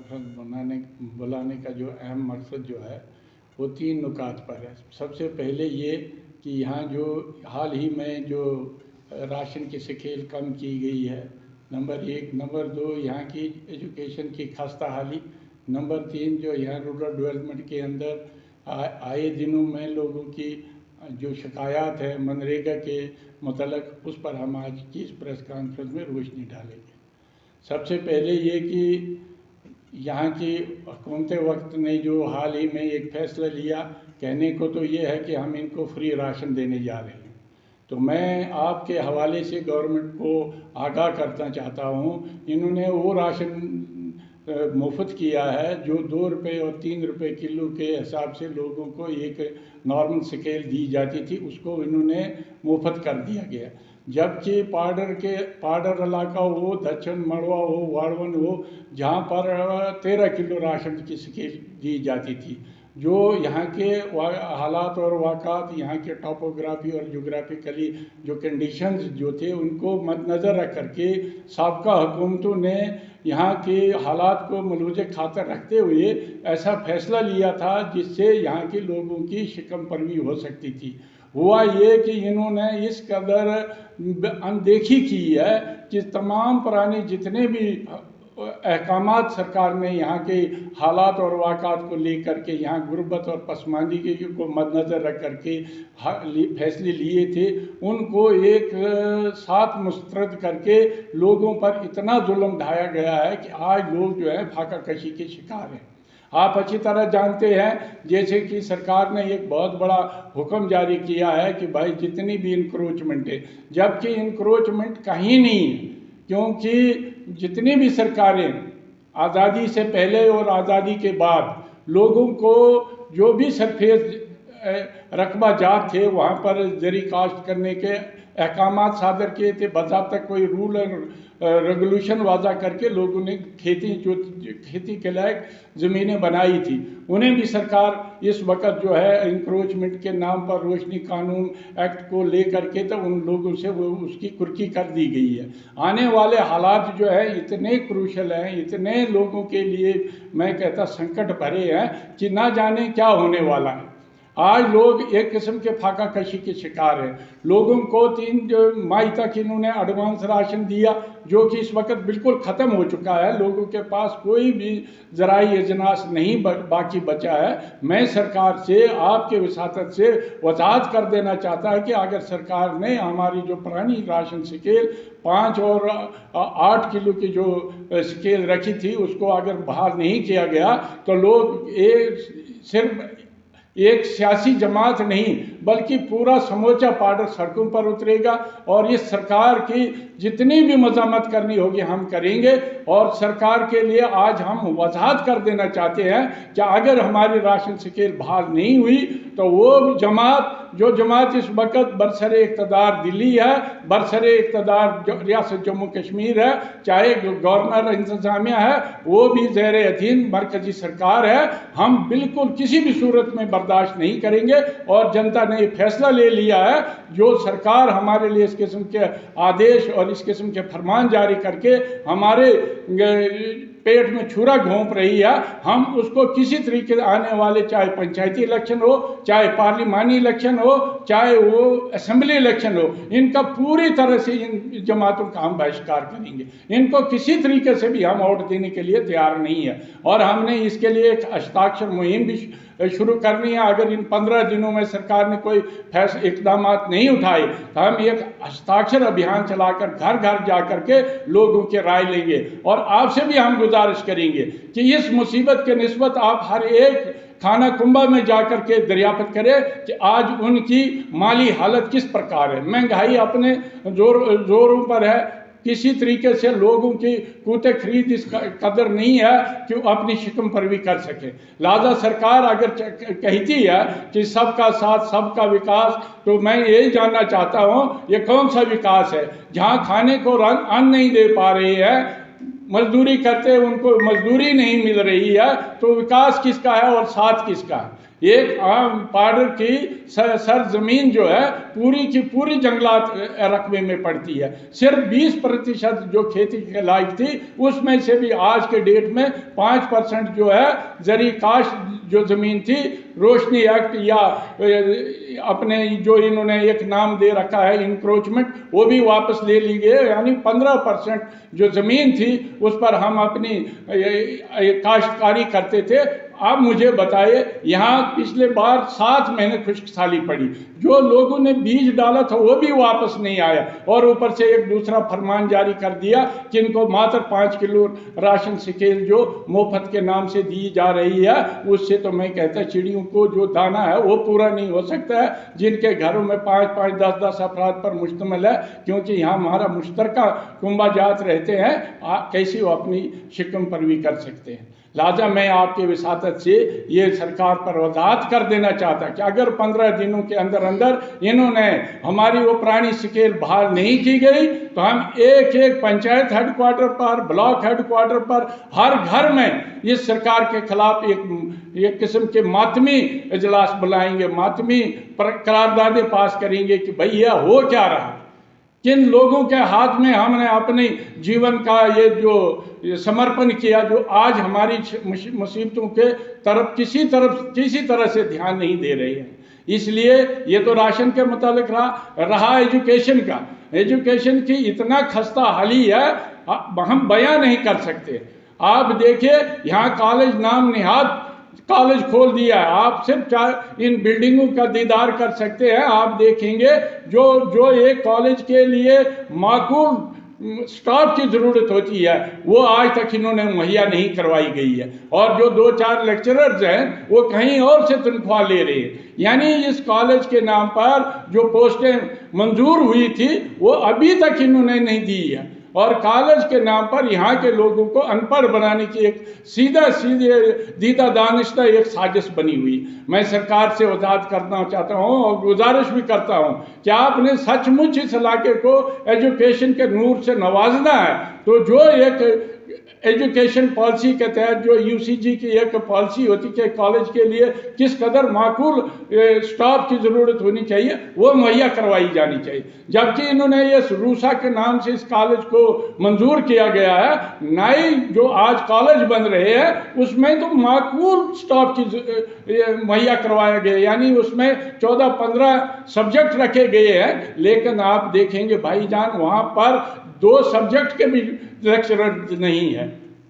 Conference बुलाने का जो अहम मकसद जो है वो 3 नुकात पर है। सबसे पहले ये कि यहाँ जो हाल ही में जो राशन की स्केल कम की गई है, नंबर 1। नंबर 2, यहाँ की एजुकेशन की खस्ता हाली। नंबर 3, जो यहाँ रूरल डेवलपमेंट के अंदर आए दिनों में लोगों की जो शिकायत है मनरेगा के मुतल्लिक़, उस पर हम आज की इस प्रेस कॉन्फ्रेंस में रोशनी डालेंगे। सबसे पहले ये कि यहाँ की हुकूमत वक्त ने जो हाल ही में एक फ़ैसला लिया, कहने को तो ये है कि हम इनको फ्री राशन देने जा रहे हैं। तो मैं आपके हवाले से गवर्नमेंट को आगाह करना चाहता हूँ, इन्होंने वो राशन मुफ्त किया है जो 2 रुपये और 3 रुपये किलो के हिसाब से लोगों को एक नॉर्मल स्केल दी जाती थी, उसको इन्होंने मुफ्त कर दिया गया। जबकि पाडर इलाका हो, दक्षिण मड़वा हो, वाड़वन हो, जहाँ पर 13 किलो राशन की स्केल दी जाती थी, जो यहाँ के हालात और वाक़ात, यहाँ के टोपोग्राफी और जोग्राफिकली जो कंडीशंस जो थे, उनको मद्देनज़र रख करके साबका हुकूमतों ने यहाँ के हालात को मलूज़ खातर रखते हुए ऐसा फ़ैसला लिया था जिससे यहाँ के लोगों की शिकम परवी हो सकती थी। हुआ ये कि इन्होंने इस कदर अनदेखी की है कि तमाम पुराने जितने भी अहकामात सरकार ने यहाँ के हालात और वाक़ात को लेकर के, यहाँ गुर्बत और पसमानदगी को मद्देनज़र रख करके फैसले लिए थे, उनको एक साथ मुस्तरद करके लोगों पर इतना जुल्म ढाया गया है कि आज लोग जो है फाका कशी के शिकार हैं। आप अच्छी तरह जानते हैं, जैसे कि सरकार ने एक बहुत बड़ा हुक्म जारी किया है कि भाई जितनी भी इंक्रोचमेंट है, जबकि इंक्रोचमेंट कहीं नहीं है, क्योंकि जितनी भी सरकारें आज़ादी से पहले और आज़ादी के बाद लोगों को जो भी सरफेस रकबा जात थे वहाँ पर जरी काश्त करने के अहकामात सादर किए थे, बाज़ाब्ता कोई रूल और रेगुलेशन वाज़ा करके लोगों ने खेती के लायक ज़मीनें बनाई थी। उन्हें भी सरकार इस वक्त जो है इंक्रोचमेंट के नाम पर रोशनी कानून एक्ट को ले करके तो उन लोगों से वो उसकी कुर्की कर दी गई है। आने वाले हालात जो है इतने क्रूशल हैं, इतने लोगों के लिए मैं कहता संकट भरे हैं कि ना जाने क्या होने वाला है। आज लोग एक किस्म के फाका कशी के शिकार हैं। लोगों को 3 माह तक इन्होंने एडवांस राशन दिया, जो कि इस वक्त बिल्कुल ख़त्म हो चुका है। लोगों के पास कोई भी ज़राई अजनास नहीं बाकी बचा है। मैं सरकार से आपके वसातत से वजाहत कर देना चाहता है कि अगर सरकार ने हमारी जो पुरानी राशन स्केल 5 और 8 किलो की जो स्केल रखी थी उसको अगर बहाल नहीं किया गया तो लोग सिर्फ एक सियासी जमात नहीं बल्कि पूरा समूचा पार्टी सड़कों पर उतरेगा और इस सरकार की जितनी भी मज़म्मत करनी होगी हम करेंगे। और सरकार के लिए आज हम वजाहत कर देना चाहते हैं कि अगर हमारी राशन स्केल बहाल नहीं हुई तो वो जमात इस वक्त बरसरे इक़्तिदार दिल्ली है, बरसरे इक़्तिदार रियासत जम्मू कश्मीर है, चाहे गवर्नर इंतज़ामिया है, वो भी ज़ेर अधीन मरकज़ी सरकार है, हम बिल्कुल किसी भी सूरत में बर्दाश्त नहीं करेंगे। और जनता ने फैसला ले लिया है, जो सरकार हमारे लिए इस किस्म के आदेश और इस किस्म के फरमान जारी करके हमारे पेट में छुरा घोंप रही है, हम उसको किसी तरीके से आने वाले चाहे पंचायती इलेक्शन हो, चाहे पार्लिमानी इलेक्शन हो, चाहे वो असेंबली इलेक्शन हो, इनका पूरी तरह से इन जमातों का हम बहिष्कार करेंगे। इनको किसी तरीके से भी हम वोट देने के लिए तैयार नहीं है। और हमने इसके लिए एक हस्ताक्षर मुहिम भी शुरू करनी है। अगर इन 15 दिनों में सरकार ने कोई इक़दाम नहीं उठाए तो हम एक हस्ताक्षर अभियान चलाकर घर घर जा कर के लोगों की राय लेंगे। और आपसे भी हम गुजारिश करेंगे कि इस मुसीबत के निस्बत आप हर एक खाना कुंबा में जाकर के दरियाफ्त करें कि आज उनकी माली हालत किस प्रकार है। महंगाई अपने जोरों पर है, किसी तरीके से लोगों की कूते खरीद इस कदर नहीं है कि वो अपनी शिकम परवी कर सके। लिहाजा सरकार अगर कहती है कि सबका साथ सबका विकास, तो मैं यही जानना चाहता हूँ ये कौन सा विकास है जहाँ खाने को अन्न नहीं दे पा रहे हैं, मजदूरी करते उनको मजदूरी नहीं मिल रही है, तो विकास किसका है और साथ किसका है। एक पाउडर की सरजमीन जो है पूरी की पूरी जंगलात रकबे में पड़ती है। सिर्फ 20% जो खेती के लायक थी उसमें से भी आज के डेट में 5% जो है जरी काश जो ज़मीन थी, रोशनी एक्ट या अपने जो इन्होंने एक नाम दे रखा है इंक्रोचमेंट, वो भी वापस ले ली गई। यानी 15% जो ज़मीन थी उस पर हम अपनी काश्तकारी करते थे। अब मुझे बताइए, यहाँ पिछले बार 7 महीने खुश्क साली पड़ी, जो लोगों ने बीज डाला था वो भी वापस नहीं आया, और ऊपर से एक दूसरा फरमान जारी कर दिया कि इनको मात्र 5 किलो राशन स्केल जो मुफ्त के नाम से दी जा रही है, उससे तो मैं कहता चिड़ियों को जो दाना है वो पूरा नहीं हो सकता है, जिनके घरों में 5-5, 10-10 अफराद पर मुश्तमिल है, क्योंकि यहाँ हमारा मुश्तरका कुंबा जात रहते हैं, कैसी वो अपनी शिकम परवी कर सकते हैं। लिहाजा मैं आपके विसातत से ये सरकार पर वजाहत कर देना चाहता कि अगर 15 दिनों के अंदर अंदर इन्होंने हमारी वो पुरानी स्केल बहाल नहीं की गई तो हम एक पंचायत हेडक्वार्टर पर, ब्लॉक हेडक्वार्टर पर, हर घर में इस सरकार के खिलाफ एक किस्म के मातमी इजलास बुलाएंगे, मातमी करारदादे पास करेंगे कि भाई यह हो क्या रहा, किन लोगों के हाथ में हमने अपने जीवन का ये जो समर्पण किया, जो आज हमारी मुसीबतों के तरफ किसी तरह से ध्यान नहीं दे रहे हैं। इसलिए ये तो राशन के मुताबिक रहा एजुकेशन का, एजुकेशन की इतना खस्ता हाली है हम बयां नहीं कर सकते। आप देखिए यहाँ कॉलेज नाम निहाद कॉलेज खोल दिया है, आप सिर्फ इन बिल्डिंगों का दीदार कर सकते हैं। आप देखेंगे जो एक कॉलेज के लिए माकूल स्टाफ की ज़रूरत होती है वो आज तक इन्होंने मुहैया नहीं करवाई गई है, और जो 2-4 लेक्चरर्स हैं वो कहीं और से तनख्वाह ले रहे हैं। यानी इस कॉलेज के नाम पर जो पोस्टें मंजूर हुई थी वो अभी तक इन्होंने नहीं दी है, और कॉलेज के नाम पर यहाँ के लोगों को अनपढ़ बनाने की एक सीधे दीदा दानिश्ता एक साजिश बनी हुई। मैं सरकार से वजाहत करना चाहता हूँ और गुजारिश भी करता हूँ कि आपने सचमुच इस इलाके को एजुकेशन के नूर से नवाजना है तो जो एक एजुकेशन पॉलिसी के तहत जो यूसीजी की एक पॉलिसी होती है कि कॉलेज के लिए किस कदर माकूल स्टाफ की ज़रूरत होनी चाहिए वो मुहैया करवाई जानी चाहिए। जबकि इन्होंने ये रूसा के नाम से इस कॉलेज को मंजूर किया गया है, नए जो आज कॉलेज बन रहे हैं उसमें तो माकूल स्टाफ की मुहैया करवाया गया, यानी उसमें 14-15 सब्जेक्ट रखे गए हैं, लेकिन आप देखेंगे भाईजान वहाँ पर 2 सब्जेक्ट के भी लेक्चरर नहीं है।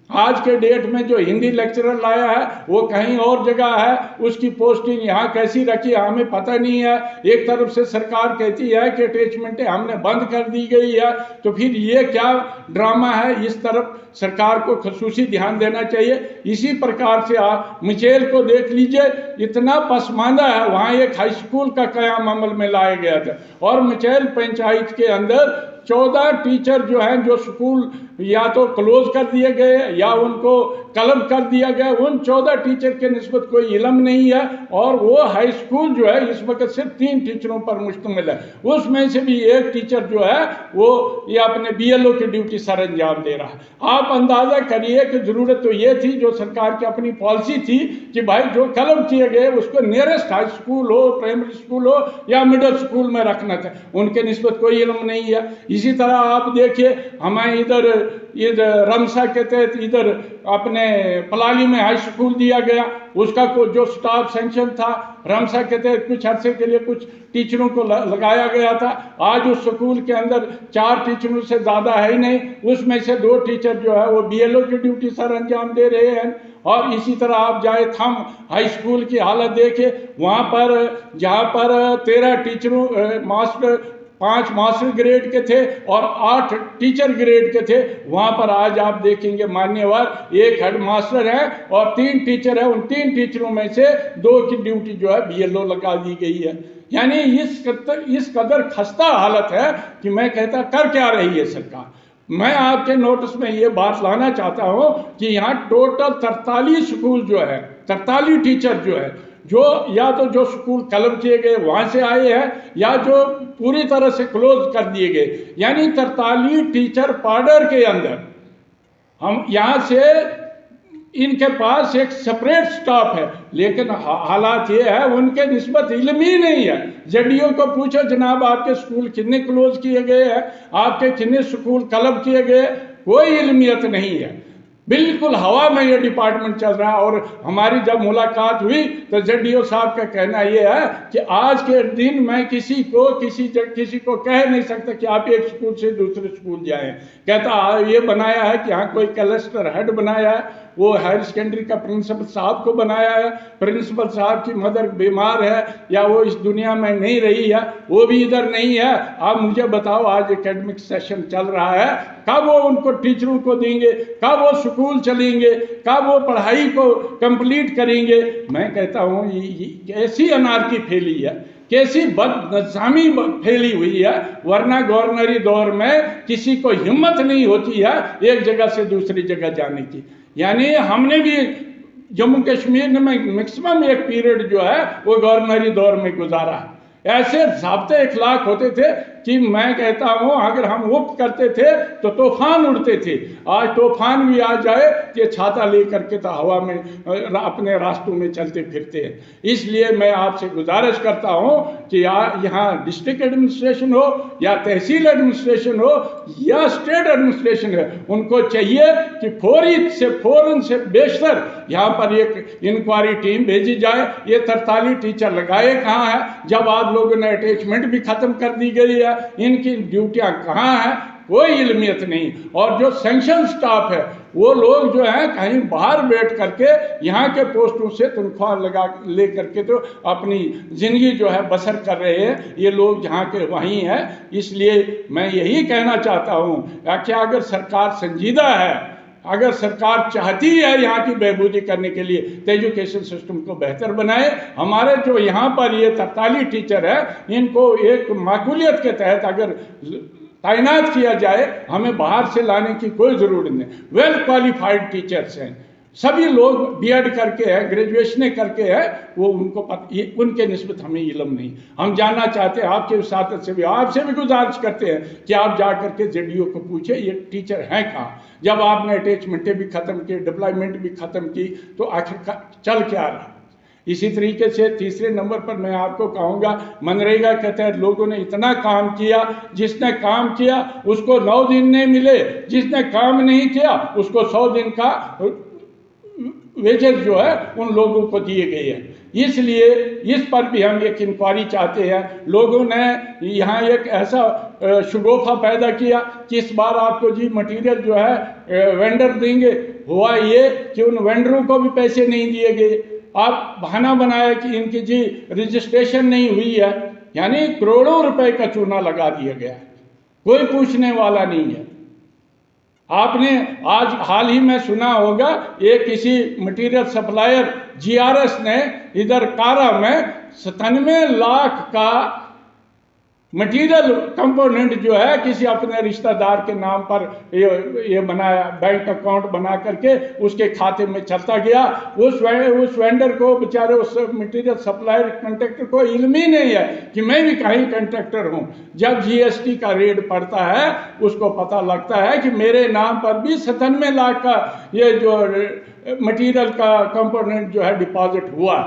आज के डेट में जो हिंदी लेक्चरर लाया है वो कहीं और जगह है, उसकी पोस्टिंग यहाँ कैसी रखी है हमें पता नहीं है। एक तरफ से सरकार कहती है कि अटैचमेंटें हमने बंद कर दी गई है, तो फिर ये क्या ड्रामा है, इस तरफ सरकार को खसूसी ध्यान देना चाहिए। इसी प्रकार से आप मिचेल को देख लीजिए, इतना पसमानदा है, वहाँ एक हाई स्कूल का क़याम अमल में लाया गया था और मिचेल पंचायत के अंदर 14 टीचर जो हैं जो स्कूल या तो क्लोज कर दिए गए या उनको कलब कर दिया गया, उन 14 टीचर के निस्बत कोई इल्म नहीं है, और वो हाई स्कूल जो है इस वक्त सिर्फ 3 टीचरों पर मुश्तमिल है, उसमें से भी एक टीचर जो है वो ये अपने BLO की ड्यूटी सर अंजाम दे रहा है। आप अंदाज़ा करिए कि ज़रूरत तो ये थी, जो सरकार की अपनी पॉलिसी थी कि भाई जो कलब किए गए उसको नियरेस्ट हाई स्कूल हो, प्राइमरी स्कूल हो या मिडिल स्कूल में रखना था, उनके निस्बत कोई इल्म नहीं है। इसी तरह आप देखिए हमें इधर रमसा के तहत इधर अपने पलाली में हाई स्कूल दिया गया, उसका जो स्टाफ सेंक्शन था रमसा के तहत कुछ अरसे के लिए कुछ टीचरों को लगाया गया था। आज उस स्कूल के अंदर 4 टीचरों से ज़्यादा है ही नहीं, उसमें से 2 टीचर जो है वो BLO की ड्यूटी सर अंजाम दे रहे हैं। और इसी तरह आप जाए थम हाई स्कूल की हालत देखे, वहाँ पर जहाँ पर 13 टीचरों 5 मास्टर ग्रेड के थे और 8 टीचर ग्रेड के थे, वहाँ पर आज आप देखेंगे मान्यवर 1 हेड मास्टर है और 3 टीचर है, उन 3 टीचरों में से 2 की ड्यूटी जो है BLO लगा दी गई है। यानी इस कदर खस्ता हालत है कि मैं कहता कर क्या रही है सरकार। मैं आपके नोटिस में ये बात लाना चाहता हूँ कि यहाँ टोटल 43 स्कूल जो है, 43 टीचर जो है, जो या तो जो स्कूल कलब किए गए वहाँ से आए हैं या जो पूरी तरह से क्लोज कर दिए गए, यानी 43 टीचर पार्डर के अंदर हम यहाँ से इनके पास एक सेपरेट स्टाफ है, लेकिन हालात ये है उनके निस्बत इल्म ही नहीं है। जेडीओ को पूछो जनाब आपके स्कूल कितने क्लोज किए गए हैं, आपके कितने स्कूल क्लब किए गए, कोई इल्मियत नहीं है, बिल्कुल हवा में ये डिपार्टमेंट चल रहा है। और हमारी जब मुलाकात हुई तो जेडीओ साहब का कहना ये है कि आज के दिन मैं किसी को कह नहीं सकता कि आप एक स्कूल से दूसरे स्कूल जाएं। कहता ये बनाया है कि यहाँ कोई क्लस्टर हेड बनाया है, वो हायर सेकेंडरी का प्रिंसिपल साहब को बनाया है, प्रिंसिपल साहब की मदर बीमार है या वो इस दुनिया में नहीं रही है, वो भी इधर नहीं है। आप मुझे बताओ आज एकेडमिक सेशन चल रहा है, कब वो उनको टीचरों को देंगे, कब वो स्कूल चलेंगे, कब वो पढ़ाई को कंप्लीट करेंगे। मैं कहता हूँ ये कैसी अनारकी फैली है, कैसी बदनज़ामी फैली हुई है, वरना गवर्नरी दौर में किसी को हिम्मत नहीं होती है एक जगह से दूसरी जगह जाने की। यानी हमने भी जम्मू कश्मीर में मैक्सिमम एक पीरियड जो है वो गवर्नरी दौर में गुजारा है। ऐसे ज़ाब्ते इखलाक होते थे कि मैं कहता हूँ अगर हम वक्त करते थे तो तूफान उड़ते थे। आज तूफान भी आ जाए कि छाता लेकर के तो हवा में अपने रास्तों में चलते फिरते हैं। इसलिए मैं आपसे गुजारिश करता हूँ कि यहाँ डिस्ट्रिक्ट एडमिनिस्ट्रेशन हो या तहसील एडमिनिस्ट्रेशन हो या स्टेट एडमिनिस्ट्रेशन है, उनको चाहिए कि फौरन से बेशतर यहाँ पर एक इंक्वायरी टीम भेजी जाए। ये 43 टीचर लगाए कहाँ है जब आप लोगों ने अटैचमेंट भी ख़त्म कर दी गई है, इनकी ड्यूटियां कहाँ हैं, कोई इल्मियत नहीं। और जो सैंक्शन स्टाफ है वो लोग जो है कहीं बाहर बैठ करके यहाँ के पोस्टों से तनख्वाह लगा ले करके तो अपनी ज़िंदगी जो है बसर कर रहे हैं, ये लोग यहाँ के वहीं हैं। इसलिए मैं यही कहना चाहता हूँ कि अगर सरकार संजीदा है, अगर सरकार चाहती है यहाँ की बहबूदी करने के लिए तो एजुकेशन सिस्टम को बेहतर बनाए। हमारे जो यहाँ पर ये 43 टीचर है इनको एक माकूलियत के तहत अगर तैनात किया जाए, हमें बाहर से लाने की कोई ज़रूरत नहीं। वेल क्वालिफाइड टीचर्स हैं, सभी लोग बीएड करके हैं, ग्रेजुएशन करके हैं, वो उनके निस्बत हमें इल्म नहीं। हम जानना चाहते हैं आपके उस्ताद से भी, आपसे भी गुजारिश करते हैं कि आप जा करके जेडीओ को पूछे ये टीचर हैं कहाँ। जब आपने अटैचमेंटें भी ख़त्म की, डिप्लॉयमेंट भी ख़त्म की, तो आखिर चल क्या रहा। इसी तरीके से तीसरे नंबर पर मैं आपको कहूँगा मनरेगा के तहत लोगों ने इतना काम किया, जिसने काम किया उसको 9 दिन नहीं मिले, जिसने काम नहीं किया उसको 100 दिन का वेजेस जो है उन लोगों को दिए गए हैं। इसलिए इस पर भी हम एक इंक्वायरी चाहते हैं। लोगों ने यहाँ एक ऐसा शगुफा पैदा किया कि इस बार आपको जी मटेरियल जो है वेंडर देंगे। हुआ ये कि उन वेंडरों को भी पैसे नहीं दिए गए। आप बहाना बनाया कि इनकी जी रजिस्ट्रेशन नहीं हुई है, यानी करोड़ों रुपए का चूना लगा दिया गया है, कोई पूछने वाला नहीं है। आपने आज हाल ही में सुना होगा एक किसी मटेरियल सप्लायर जीआरएस ने इधर कारा में 97 लाख का मटेरियल कंपोनेंट जो है किसी अपने रिश्तेदार के नाम पर ये बनाया, बैंक अकाउंट बना करके उसके खाते में चलता गया। उस वेंडर को बेचारे उस मटेरियल सप्लायर कंट्रैक्टर को इल्म ही नहीं है कि मैं भी कहीं कंट्रैक्टर हूँ। जब जीएसटी का रेट पड़ता है उसको पता लगता है कि मेरे नाम पर भी 97 लाख का ये जो मटेरियल का कंपोनेंट जो है डिपॉजिट हुआ।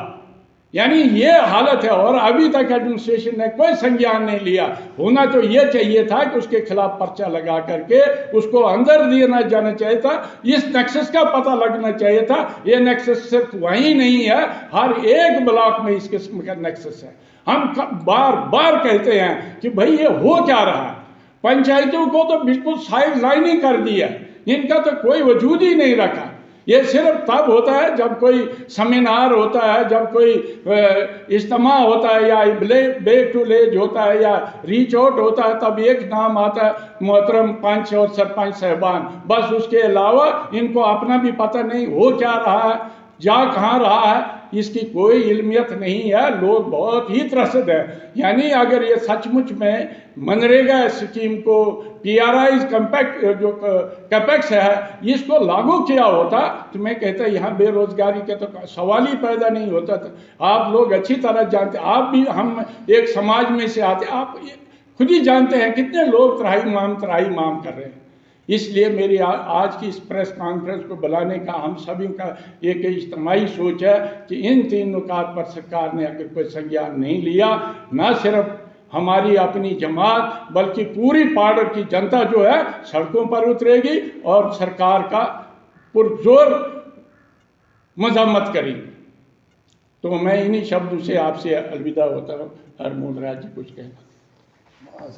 यानी ये हालत है और अभी तक एडमिनिस्ट्रेशन ने कोई संज्ञान नहीं लिया। होना तो ये चाहिए था कि उसके खिलाफ पर्चा लगा करके उसको अंदर दिया जाना चाहिए था, इस नेक्सस का पता लगना चाहिए था। ये नेक्सस सिर्फ वहीं नहीं है, हर एक ब्लॉक में इस किस्म का नेक्सस है। हम बार बार कहते हैं कि भाई ये हो क्या रहा है। पंचायतों को तो बिल्कुल साइड लाइन ही कर दिया, इनका तो कोई वजूद ही नहीं रखा। ये सिर्फ तब होता है जब कोई सेमिनार होता है, जब कोई इज्तिमा होता है या बैक टू विलेज होता है या रीच आउट होता है, तब एक नाम आता है मोहतरम पंच और सरपंच साहबान। बस उसके अलावा इनको अपना भी पता नहीं हो क्या रहा है, जा कहाँ रहा है, इसकी कोई इल्मियत नहीं है। लोग बहुत ही त्रस्त है। यानी अगर ये सचमुच में मनरेगा स्कीम को PRI जो कैपेक्स है इसको लागू किया होता तो मैं कहता यहाँ बेरोजगारी के तो सवाल ही पैदा नहीं होता था। आप लोग अच्छी तरह जानते, आप भी, हम एक समाज में से आते, आप खुद ही जानते हैं कितने लोग त्राही माम कर रहे हैं। इसलिए मेरी आज की इस प्रेस कॉन्फ्रेंस को बुलाने का हम सभी का एक इज्तिमाई सोच है कि इन 3 नुकात पर सरकार ने अगर कोई संज्ञान नहीं लिया, न सिर्फ हमारी अपनी जमात बल्कि पूरी पार्डर की जनता जो है सड़कों पर उतरेगी और सरकार का पुरजोर मजम्मत करेगी। तो मैं इन्हीं शब्दों से आपसे अलविदा होता हूँ। हरमोहन राज जी कुछ कहना।